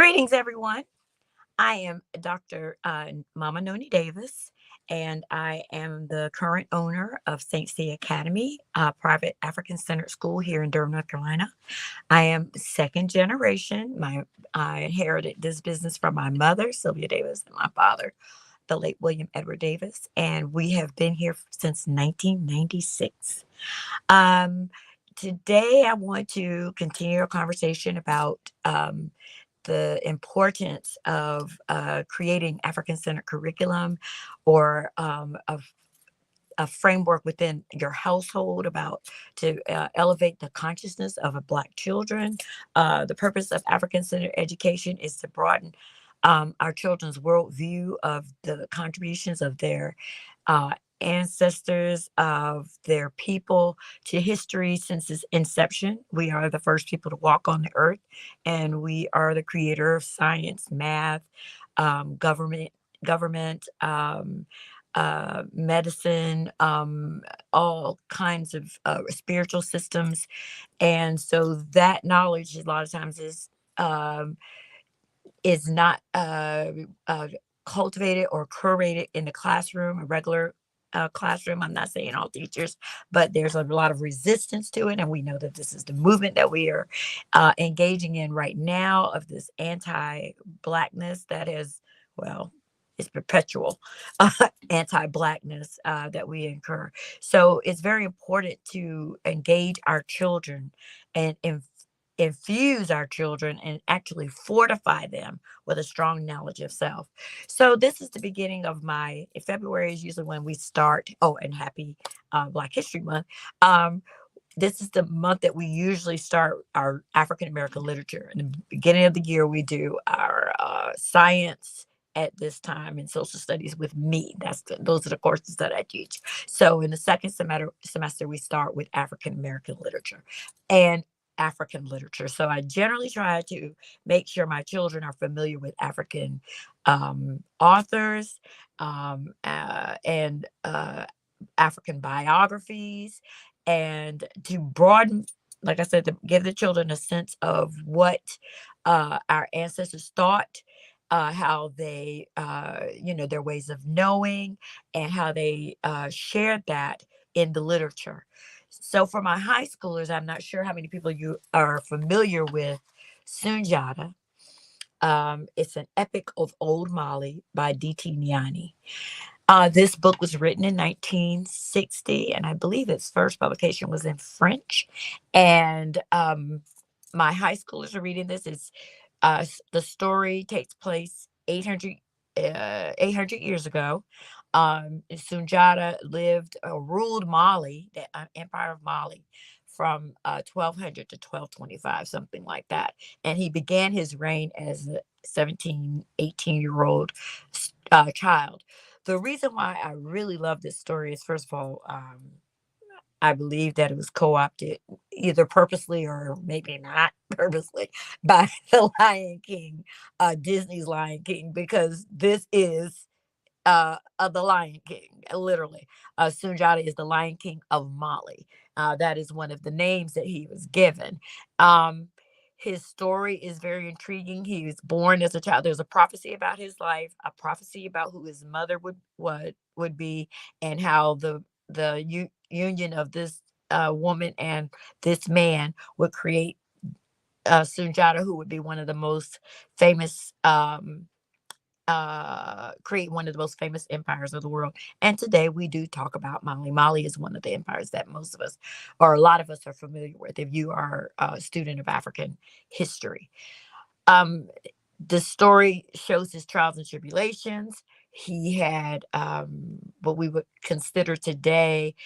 Greetings, everyone. I am Dr. Mama Noni Davis, and I am the current owner of St. C Academy, a private African centered school here in Durham, North Carolina. I am second generation. I inherited this business from my mother, Sylvia Davis, and my father, the late William Edward Davis, and we have been here since 1996. Um, Today, I want to continue our conversation about the importance of creating African centered curriculum or a framework within your household about to elevate the consciousness of a Black children. The purpose of African centered education is to broaden our children's worldview of the contributions of their uh, ancestors, of their people to history since its inception. We are the first people to walk on the earth, and we are the creator of science, math, government, medicine, all kinds of spiritual systems. And so that knowledge a lot of times um, is not cultivated or curated in the classroom, a regular classroom. I'm not saying all teachers, but there's a lot of resistance to it. And we know that this is the movement that we are engaging in right now of this anti Blackness that is, well, it's perpetual anti Blackness that we incur. So it's very important to engage our children and infuse our children and actually fortify them with a strong knowledge of self. So this is the beginning of my February is usually when we start. Oh, and happy Black History Month. Um, this is the month that we usually start our African American literature. In the beginning of the year, we do our science at this time and social studies with me. Those are the courses that I teach. So in the second semester we start with African American literature and African literature. So I generally try to make sure my children are familiar with African authors and African biographies, and to broaden, like I said, to give the children a sense of what our ancestors thought, how they, their ways of knowing, and how they shared that in the literature. So for my high schoolers, I'm not sure how many people you are familiar with Sunjata. It's an epic of Old Mali by D.T. Nyani. This book was written in 1960, and I believe its first publication was in French. And my high schoolers are reading this. The story takes place 800 years ago. Sunjata ruled Mali, the Empire of Mali, from 1200 to 1225, something like that. And he began his reign as a 17, 18-year-old child. The reason why I really love this story is, first of all, I believe that it was co-opted either purposely or maybe not purposely by the Lion King, Disney's Lion King, because this is of the Lion King, literally. Sunjata is the Lion King of Mali. That is one of the names that he was given. Um, his story is very intriguing. He was born as a child. There's a prophecy about his life, a prophecy about who his mother would be, and how the union of this woman and this man would create Sunjata, who would be one of the most famous create one of the most famous empires of the world. And today we do talk about Mali. Mali is one of the empires that most of us, or a lot of us, are familiar with if you are a student of African history. Um, the story shows his trials and tribulations. He had what we would consider today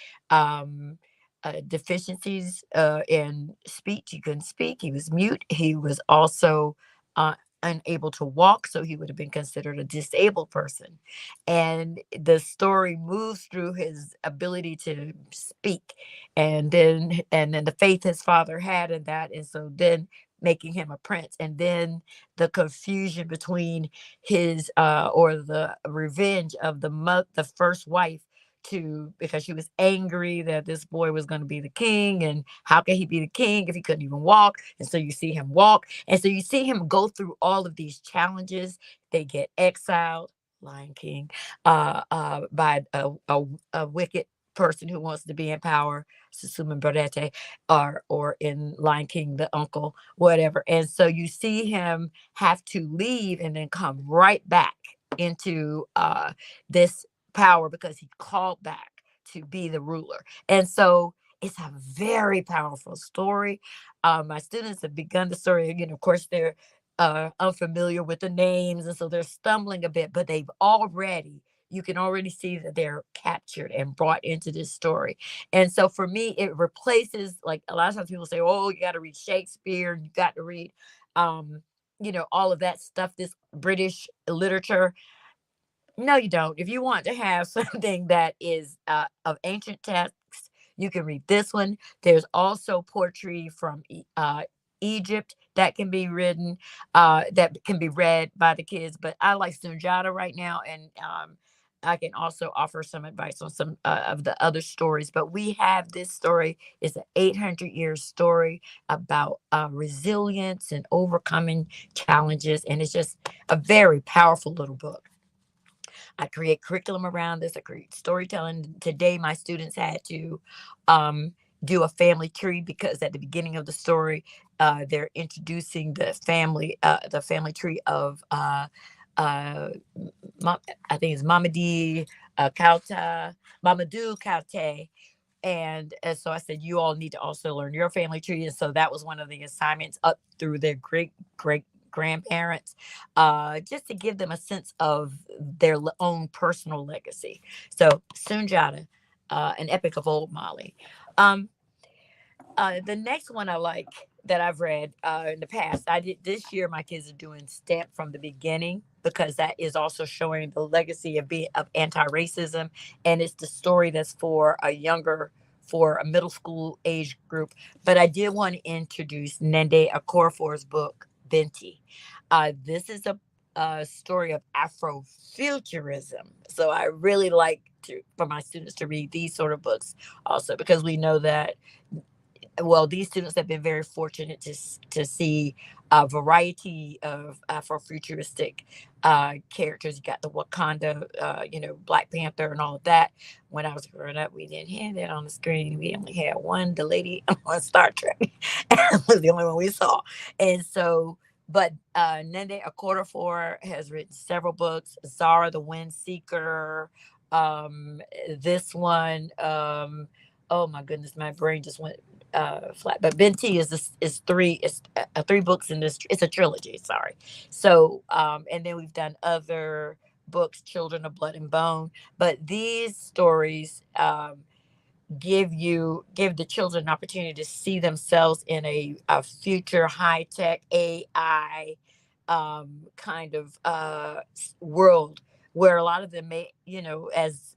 deficiencies in speech. He couldn't speak. He was mute. He was also uh, unable to walk, so he would have been considered a disabled person. And the story moves through his ability to speak, and then the faith his father had in that, and so then making him a prince, and then the confusion between his or the revenge of the first wife to because she was angry that this boy was going to be the king, and how could he be the king if he couldn't even walk? And so you see him walk, and so you see him go through all of these challenges. They get exiled, Lion King, by a wicked person who wants to be in power, Susumu Berete, or in Lion King, the uncle, whatever. And so you see him have to leave and then come right back into this power because he called back to be the ruler. And so it's a very powerful story. My students have begun the story. Of course, they're unfamiliar with the names, and so they're stumbling a bit, but you can already see that they're captured and brought into this story. And so for me, it replaces, like a lot of times people say, oh, you got to read Shakespeare, you got to read, um, all of that stuff, this British literature. No, you don't. If you want to have something that is of ancient texts, you can read this one. There's also poetry from Egypt that can be written, that can be read by the kids. But I like Sunjata right now, and I can also offer some advice on some of the other stories. But we have this story. It's an 800-year story about resilience and overcoming challenges, and it's just a very powerful little book. I create curriculum around this. I create storytelling. Today, my students had to um, do a family tree because at the beginning of the story, they're introducing the family tree of uh, I think it's Mamadi Mamadou Kaute, and so I said, you all need to also learn your family tree. And so that was one of the assignments up through their great grandparents, just to give them a sense of their own personal legacy. So Sunjata, an epic of old Mali. Um, the next one I like that I've read in the past, I did this year. My kids are doing Stamp from the Beginning because that is also showing the legacy of anti-racism, and it's the story that's for a middle school age group. But I did want to introduce Nende Okorafor's book Binti. This is a story of Afrofuturism, so I really like for my students to read these sort of books also because we know that, well, these students have been very fortunate to see a variety of Afrofuturistic characters. You got the Wakanda, Black Panther, and all of that. When I was growing up, we didn't have that on the screen. We only had one, the lady on Star Trek. Was the only one we saw, and so. But Nende Okorafor has written several books. Zara the Wind Seeker. This one. Oh my goodness, my brain just went flat. But Binti is three books in this. It's a trilogy. Sorry. So and then we've done other books, Children of Blood and Bone. But these stories give the children an opportunity to see themselves in a future high tech AI kind of world where a lot of them may, as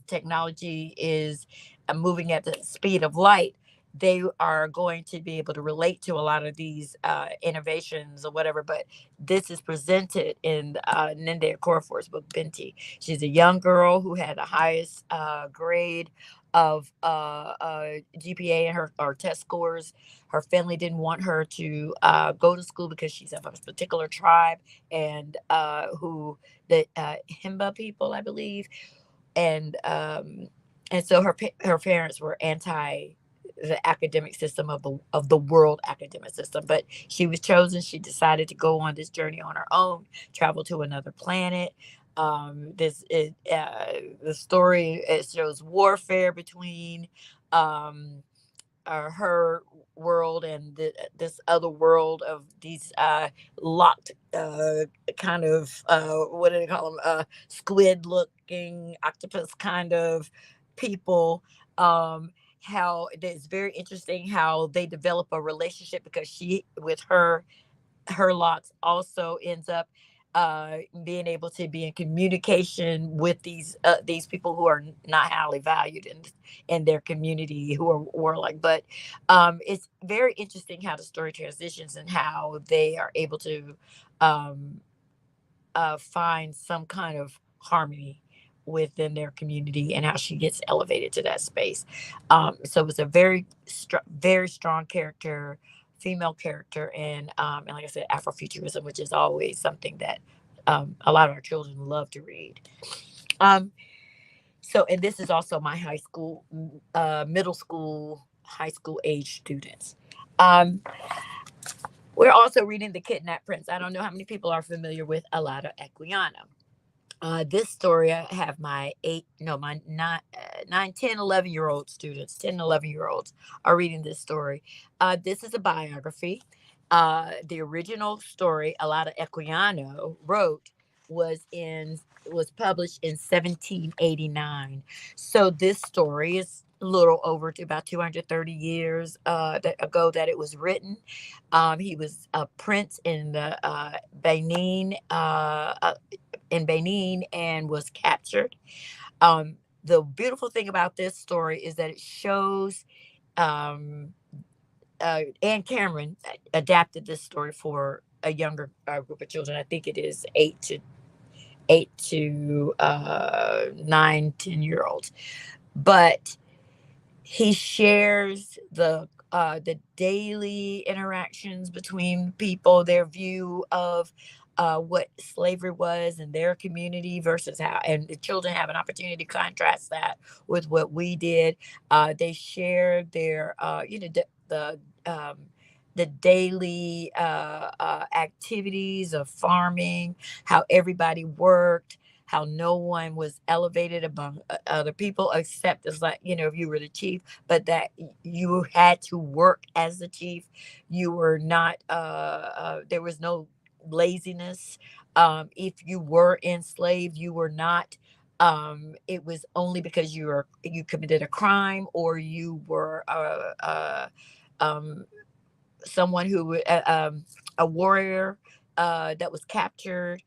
technology is moving at the speed of light, they are going to be able to relate to a lot of these innovations or whatever. But this is presented in Nende Okorafor's book Binti. She's a young girl who had the highest grade of GPA and her test scores. Her family didn't want her to go to school because she's of a particular tribe, and who the Himba people, I believe, and so her parents were anti the academic system of the world academic system. But she was chosen. She decided to go on this journey on her own, travel to another planet. The story, it shows warfare between um her world and this other world of these locked kind of what do they call them, squid looking octopus kind of people. How it's very interesting how they develop a relationship because she with her lots also ends up being able to be in communication with these people who are not highly valued in their community, who are like. But it's very interesting how the story transitions and how they are able to um, find some kind of harmony within their community and how she gets elevated to that space. So it was a very strong character, female character, and like I said, Afrofuturism, which is always something that a lot of our children love to read. Um, so, and this is also my high school, middle school, high school age students. Um, we're also reading The Kidnapped Prince. I don't know how many people are familiar with Alada Equiana. This story, I have my eight, no, my nine, 9, 10, 11-year old students, 10 and 11-year olds are reading this story. This is a biography. The original story, Alada Equiano wrote, was in was published in 1789. So this story is a little over to about 230 years ago that it was written. He was a prince in the Benin and was captured. The beautiful thing about this story is that it shows um, Anne Cameron adapted this story for a younger group of children. I think it is 8 to 9, 10-year olds. But he shares the daily interactions between people, their view of what slavery was in their community versus how, and the children have an opportunity to contrast that with what we did. They share their, um, the daily activities of farming, how everybody worked, how no one was elevated among other people except as, like, if you were the chief, but that you had to work as the chief. You were not there was no laziness. If you were enslaved, you were not it was only because you committed a crime, or you were um someone who a warrior that was captured,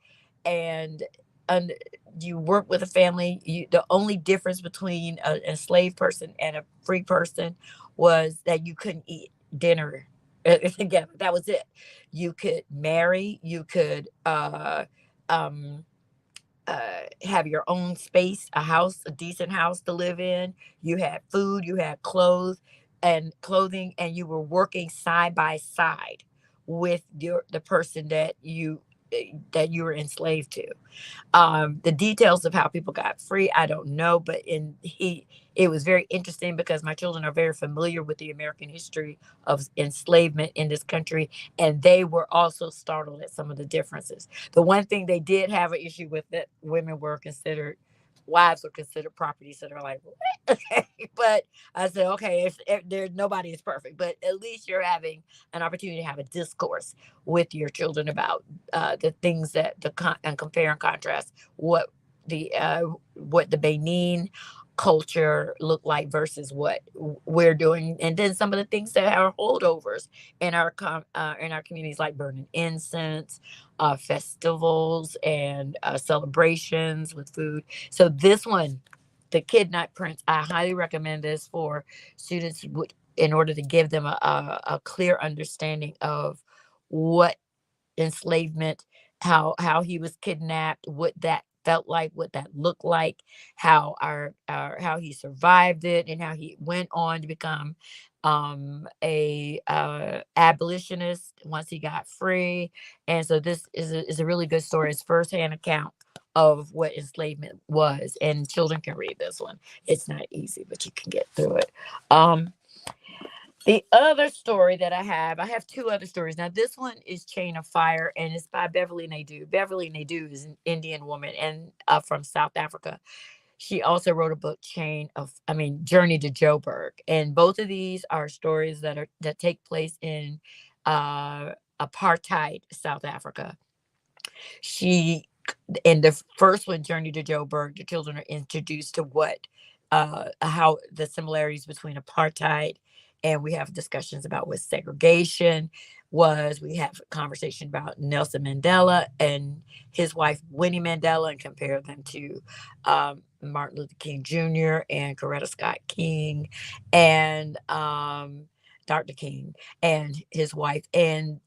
and and you work with a family. The only difference between an enslaved person and a free person was that you couldn't eat dinner together. That was it. You could marry. You could um, have your own space, a house, a decent house to live in. You had food, you had clothes and clothing, and you were working side by side with the person that you were enslaved to. The details of how people got free, I don't know, but it was very interesting because my children are very familiar with the American history of enslavement in this country, and they were also startled at some of the differences. The one thing they did have an issue with, that wives were considered property. So they're like, what? Okay. But I said, okay, if there's nobody is perfect, but at least you're having an opportunity to have a discourse with your children about the things and compare and contrast the what the Benin culture looked like versus what we're doing, and then some of the things that are holdovers in our communities, like burning incense, festivals, and celebrations with food. So this one, The Kidnapped Prince, I highly recommend this for students in order to give them a clear understanding of what enslavement, how he was kidnapped, what that felt like, what that looked like, how our how he survived it, and how he went on to become a abolitionist once he got free. And so this is a really good story. It's firsthand account of what enslavement was, and children can read this one. It's not easy, but you can get through it. um the other story that I have two other stories. Now, this one is Chain of Fire, and it's by Beverly Naidoo. Beverly Naidoo is an Indian woman and from South Africa. She also wrote a book, Journey to Joburg, and both of these are stories that take place in apartheid South Africa. She In the first one, Journey to Joburg, the children are introduced to how the similarities between apartheid, and we have discussions about what segregation was. We have a conversation about Nelson Mandela and his wife Winnie Mandela, and compare them to Martin Luther King Jr. and Coretta Scott King, and Dr. King and his wife, and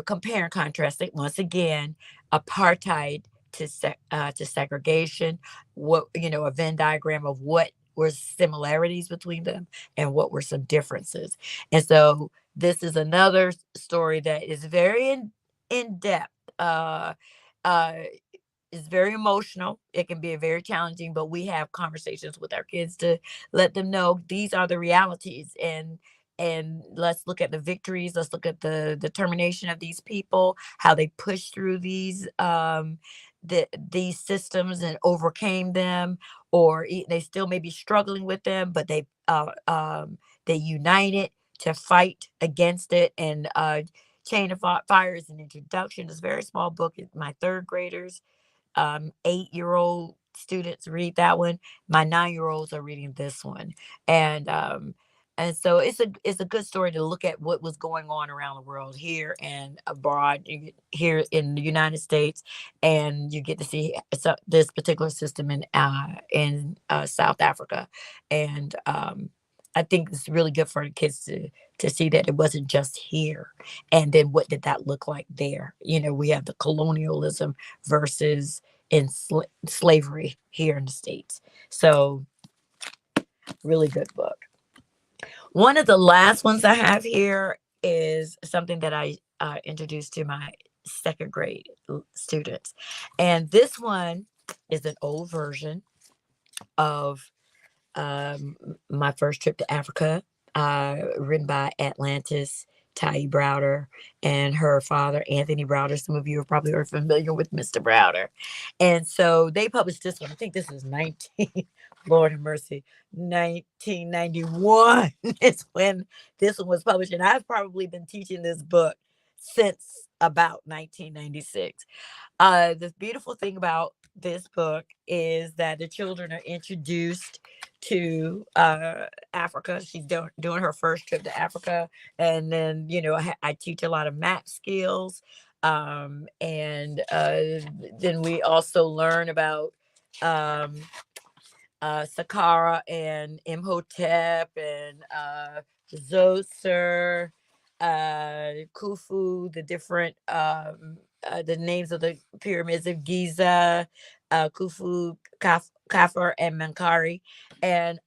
compare and contrast it once again. Apartheid to segregation, what, a Venn diagram of what were similarities between them and what were some differences. And so this is another story that is very in depth. Uh, it's very emotional. It can be very challenging, but we have conversations with our kids to let them know these are the realities, and let's look at the victories. Let's look at the determination of these people, how they pushed through these systems and overcame them, or they still may be struggling with them, but they united to fight against it. And Chain of Fire is an introduction. It's a very small book. My third graders, 8-year-old students read that one. My 9-year-olds are reading this one. And so it's a good story to look at what was going on around the world, here and abroad, here in the United States. And you get to see this particular system in South Africa. And I think it's really good for the kids to see that it wasn't just here. And then what did that look like there? We have the colonialism versus in slavery here in the States. So, really good book. One of the last ones I have here is something that I introduced to my second grade students. And this one is an old version of my first trip to Africa, written by Atlantis, Ty Browder, and her father, Anthony Browder. Some of you are probably are familiar with Mr. Browder. And so they published this one. I think this is 19, Lord have mercy, 1991 is when this one was published. And I've probably been teaching this book since about 1996. The beautiful thing about this book is that the children are introduced to Africa. She's doing her first trip to Africa, and then I teach a lot of map skills, and then we also learn about um, Saqqara and Imhotep and Zoser, Khufu, the different the names of the pyramids of Giza, Khufu, Khafre, and Menkaure, and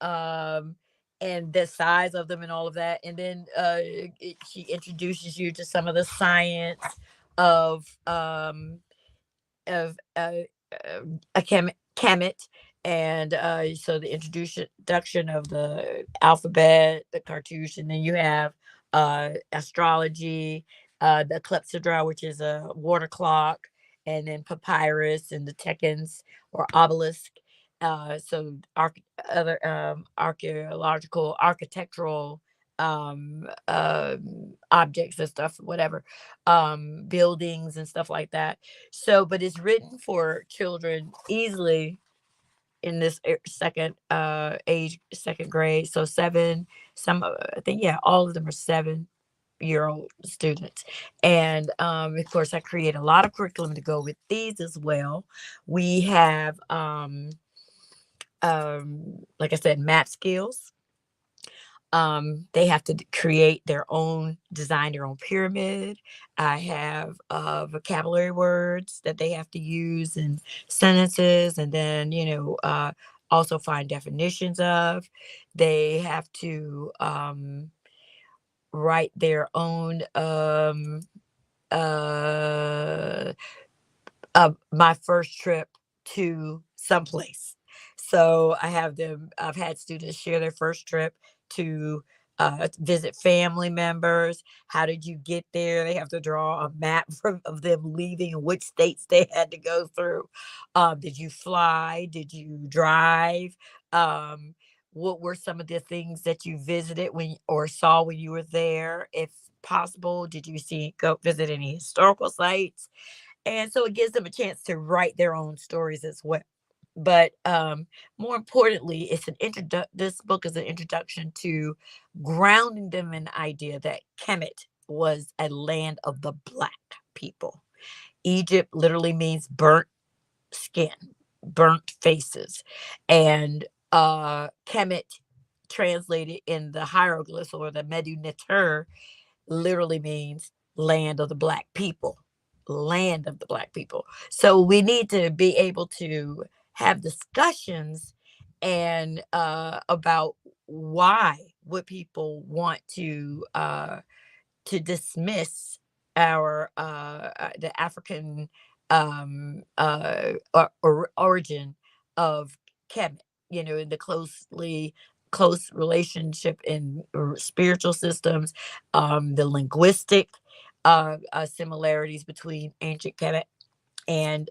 the size of them and all of that. And then she introduces you to some of the science of of a Kemet, and so the introduction of the alphabet, the cartouche, and then you have astrology, the clepsydra, which is a water clock, and then papyrus and the tekens or obelisk. So other archaeological, architectural objects and stuff, whatever, buildings and stuff like that. So, but it's written for children easily in this second age, second grade. So I think, yeah, all of them are 7-year old students. And of course, I create a lot of curriculum to go with these as well. We have, like I said, math skills. They have to create their own, design their own pyramid. I have vocabulary words that they have to use in sentences, and then also find definitions of. They have to write their own uh my first trip to someplace. So I've had students share their first trip to visit family members. How did you get there? They have to draw a map of them leaving and which states they had to go through. Did you fly? Did you drive? Um, what were some of the things that you visited or saw when you were there? If possible, did you go visit any historical sites? And so it gives them a chance to write their own stories as well. But more importantly, this book is an introduction to grounding them in the idea that Kemet was a land of the black people. Egypt literally means burnt skin, burnt faces. And Kemet, translated in the hieroglyphs or the Medu Neter, literally means land of the black people. land of the black people. So we need to be able to have discussions and about why would people want to dismiss our the African origin of Kemet, in the close relationship in spiritual systems, the linguistic similarities between ancient Kemet and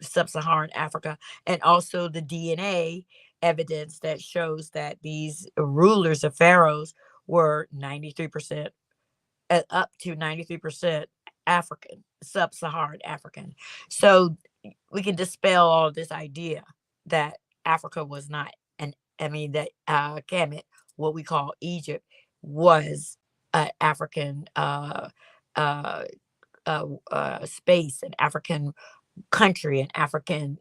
sub-Saharan Africa, and also the DNA evidence that shows that these rulers of pharaohs were 93% up to 93% African, sub-Saharan African. So we can dispel all this idea that Africa was not that Kemet, what we call Egypt, was African uh, space, an African country, an African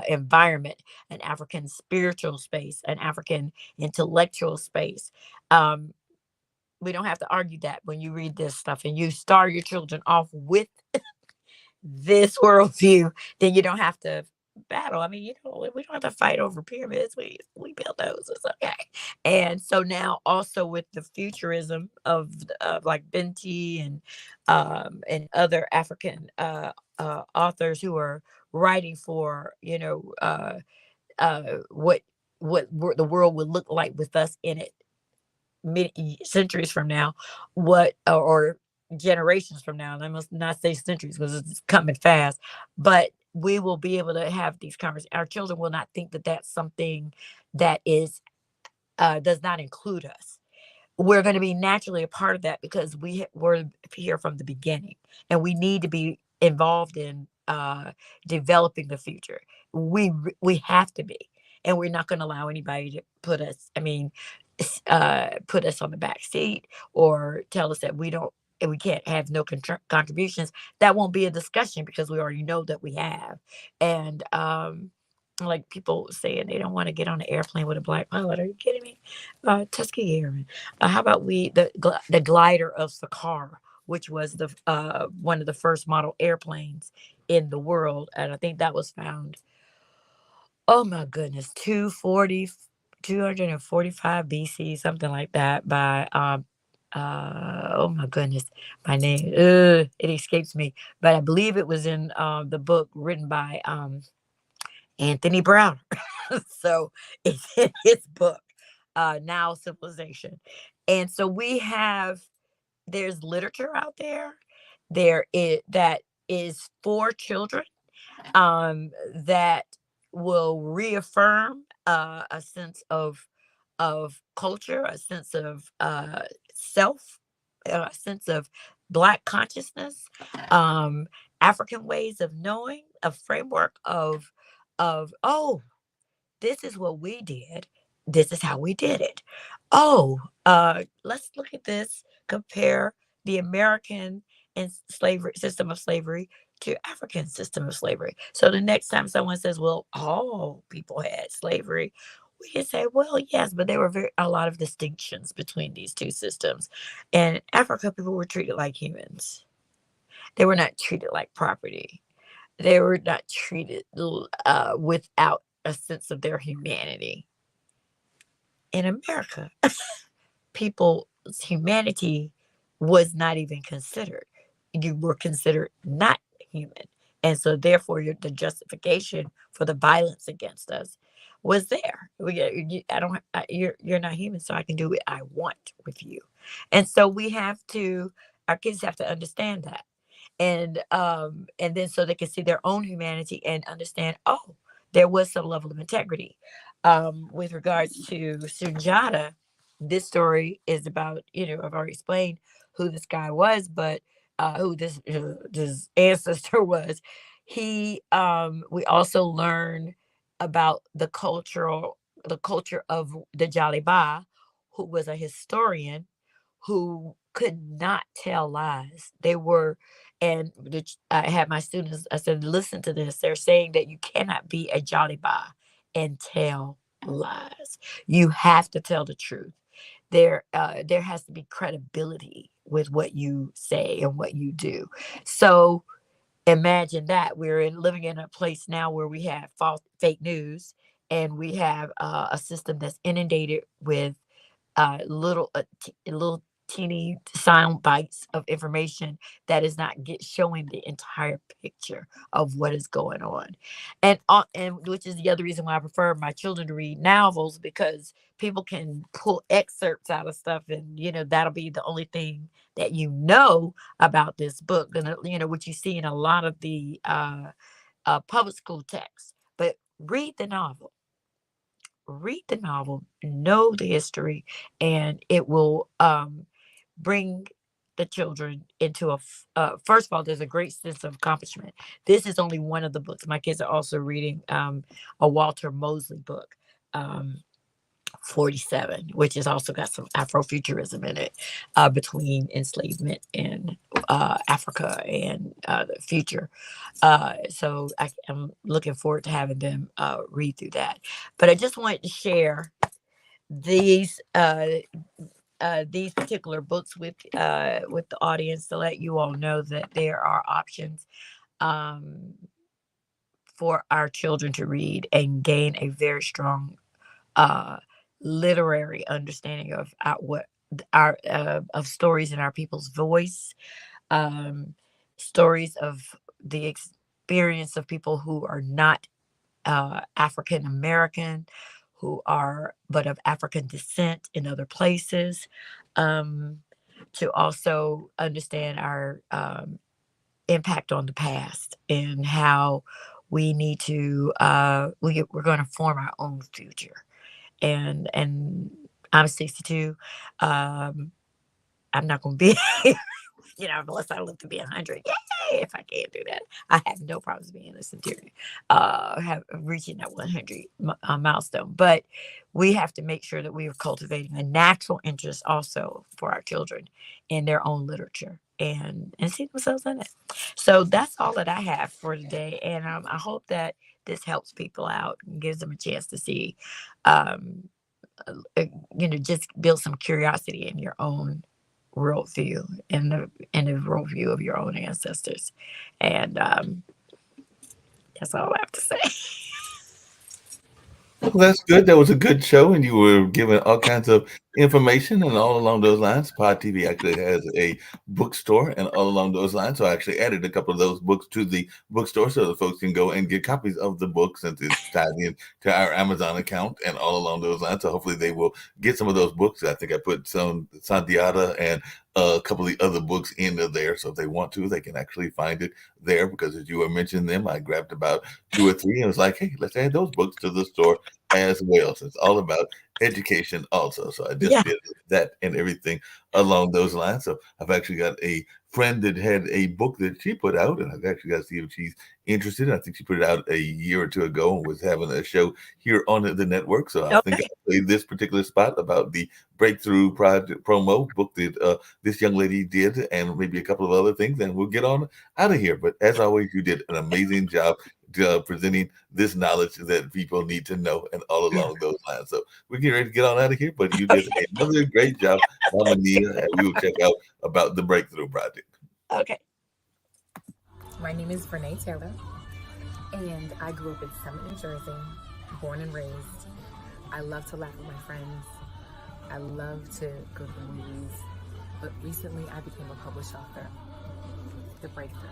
environment, an African spiritual space, an African intellectual space. Um, we don't have to argue that when you read this stuff and you start your children off with this worldview, then you don't have to battle. I mean, we don't have to fight over pyramids. We build those. It's okay. And so now also with the futurism of like Binti and other African authors who are writing for what the world would look like with us in it many centuries from now, what or generations from now, and I must not say centuries because it's coming fast, but we will be able to have these conversations. Our children will not think that that's something that is does not include us. We're going to be naturally a part of that because were here from the beginning, and we need to be involved in developing the future. We have to be, and we're not going to allow anybody to put us. I mean, put us on the back seat or tell us that we can't have no contributions. That won't be a discussion because we already know that we have. And like people saying they don't want to get on an airplane with a black pilot. Are you kidding me? Tuskegee Airmen. How about the glider of Sakara, which was the one of the first model airplanes in the world, and I think that was found. Oh my goodness, 245 BC, something like that, by oh my goodness, my name, it escapes me, but I believe it was in the book written by Anthony Brown. So it's in his book, Now Civilization. And so there's literature out there. There is that is for children, that will reaffirm a sense of culture, a sense of self, a sense of black consciousness, um, African ways of knowing, a framework of oh, this is what we did. This is how we did it. Oh, let's look at this. Compare the American and slavery system of slavery to African system of slavery. So the next time someone says, "Well, all people had slavery," we can say, "Well, yes, but there were a lot of distinctions between these two systems. In Africa, people were treated like humans. They were not treated like property. They were not treated without a sense of their humanity. In America, people's humanity was not even considered. You were considered not human. And so therefore the justification for the violence against us was there. I don't you're not human, so I can do what I want with you. And so our kids have to understand that. And then so they can see their own humanity and understand, oh, there was some level of integrity. With regards to Sunjata, this story is about, I've already explained who this guy was, but who this ancestor was. We also learn about the culture of the Jaliba, who was a historian who could not tell lies. I had my students, I said, listen to this. They're saying that you cannot be a Jaliba and tell lies. You have to tell the truth. There has to be credibility with what you say and what you do. So imagine that living in a place now where we have false fake news, and we have a system that's inundated with little teeny sound bites of information that is not showing the entire picture of what is going on, and which is the other reason why I prefer my children to read novels, because people can pull excerpts out of stuff, and that'll be the only thing that about this book, and what you see in a lot of the public school texts. But read the novel, know the history, and it will bring the children into first of all, there's a great sense of accomplishment. This is only one of the books. My kids are also reading a Walter Mosley book, 47, which has also got some Afrofuturism in it, between enslavement in Africa and the future. So I'm looking forward to having them read through that. But I just wanted to share these particular books with the audience, to let you all know that there are options um, for our children to read and gain a very strong uh, literary understanding of our of stories in our people's voice, um, stories of the experience of people who are not African American, who are but of African descent in other places, um, to also understand our impact on the past, and how we need to we're going to form our own future. And I'm 62. Um, I'm not going to be unless I live to be 100. Yay! If I can't do that, I have no problems being a centurion, have reaching that 100 milestone. But we have to make sure that we are cultivating a natural interest also for our children in their own literature, and see themselves in it. So that's all that I have for today, and I hope that this helps people out and gives them a chance to see, um, just build some curiosity in your own worldview, and the worldview of your own ancestors. And that's all I have to say. Well, that's good. That was a good show, and you were given all kinds of information, and all along those lines. Pod TV actually has a bookstore, and all along those lines, so I actually added a couple of those books to the bookstore so that folks can go and get copies of the books, since it's tied in to our Amazon account, and all along those lines. So hopefully they will get some of those books. I think I put some Santiata and a couple of the other books into there, so if they want to, they can actually find it there. Because as you were mentioning them, I grabbed about two or three and was like, hey, let's add those books to the store as well. So it's all about education also. So I just Yeah. did that and everything along those lines. So I've actually got a friend that had a book that she put out, and I've actually got to see if she's interested. I think she put it out a year or two ago and was having a show here on the network. So I think Okay. I'll play this particular spot about the Breakthrough Project promo book that this young lady did, and maybe a couple of other things, and we'll get on out of here. But as always, you did an amazing job presenting this knowledge that people need to know, and all along those lines. So we're getting ready to get on out of here, but you did Okay. another great job, Mama Nia, and we will check out about the Breakthrough Project. Okay. My name is Brene Taylor, and I grew up in Summit, New Jersey, born and raised. I love to laugh with my friends. I love to go to the movies. But recently, I became a published author. The Breakthrough.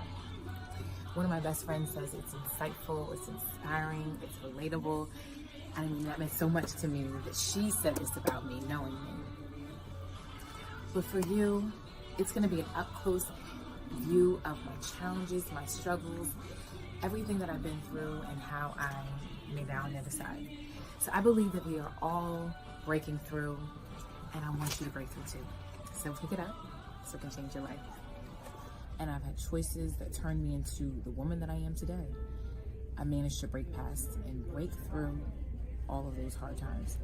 One of my best friends says it's insightful, it's inspiring, it's relatable. I mean, that meant so much to me that she said this about me, knowing me. But for you, it's going to be an up-close view of my challenges, my struggles, everything that I've been through, and how I made it out on the other side. So I believe that we are all breaking through, and I want you to break through too. So pick it up so it can change your life. And I've had choices that turned me into the woman that I am today. I managed to break past and break through all of those hard times.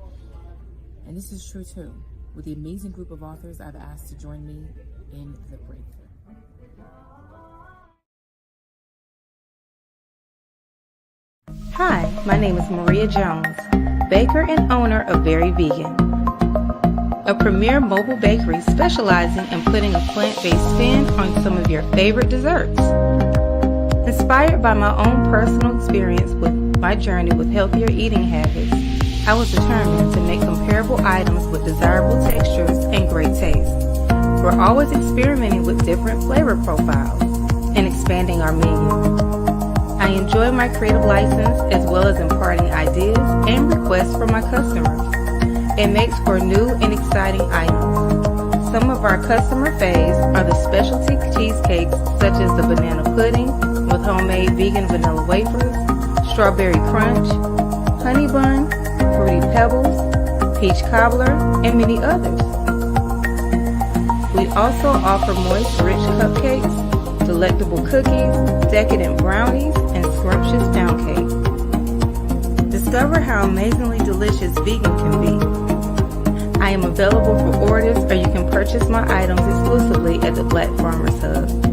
And this is true too. With the amazing group of authors I've asked to join me in the Breakthrough. Hi, my name is Maria Jones, baker and owner of Very Vegan. a premier mobile bakery specializing in putting a plant-based spin on some of your favorite desserts. Inspired by my own personal experience with my journey with healthier eating habits, I was determined to make comparable items with desirable textures and great taste. We're always experimenting with different flavor profiles and expanding our menu. I enjoy my creative license as well as imparting ideas and requests from my customers. It makes for new and exciting items. Some of our customer faves are the specialty cheesecakes such as the banana pudding with homemade vegan vanilla wafers, strawberry crunch, honey bun, fruity pebbles, peach cobbler, and many others. We also offer moist, rich cupcakes, delectable cookies, decadent brownies, and scrumptious pound cake. Discover how amazingly delicious vegan can be. I am available for orders, or you can purchase my items exclusively at the Black Farmers Hub.